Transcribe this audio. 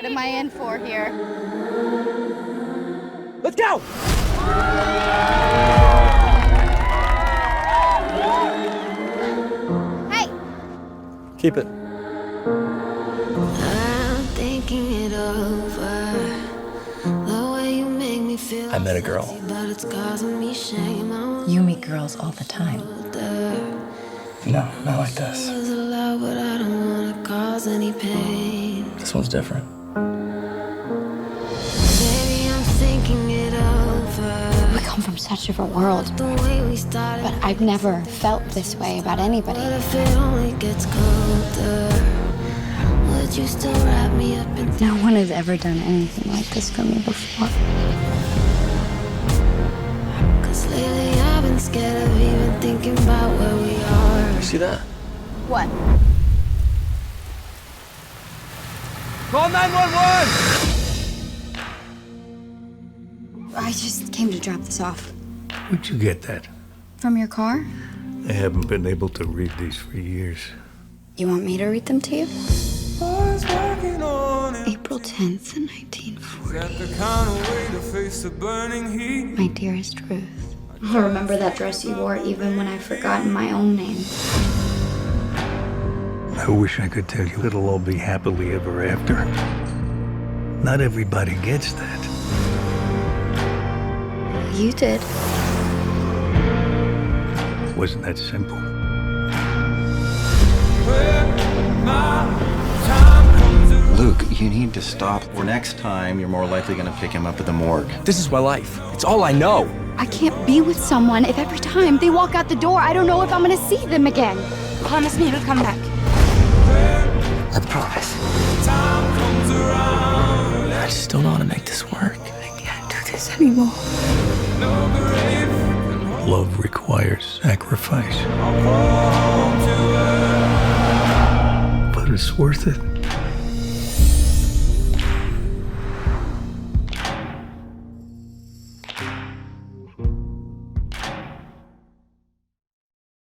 What am I in for here? Let's go! Hey! Keep it. I'm thinking it over. The way you make me feel. I met a girl. But it's causing me shame. You meet girls all the time. No, not like this. But I don't wanna cause any pain. This one's different. Baby, I'm thinking it over. We come from such different worlds, The way we started. but I've never felt this way about anybody. But if it only gets colder, would you still wrap me up in No one has ever done anything like this for me before. Cause lately I've been scared of even thinking about where we are. See that? What? Call 911! I just came to drop this off. Where'd you get that? From your car? I haven't been able to read these for years. You want me to read them to you? April 10th, 1940. My dearest Ruth. I'll remember that dress you wore even when I've forgotten my own name. I wish I could tell you it'll all be happily ever after. Not everybody gets that. You did. Wasn't that simple? Luke, you need to stop, or next time you're more likely going to pick him up at the morgue. This is my life. It's all I know. I can't be with someone if every time they walk out the door, I don't know if I'm gonna see them again. Promise me you'll come back. I promise. I just don't know how to make this work. I can't do this anymore. Love requires sacrifice. But it's worth it.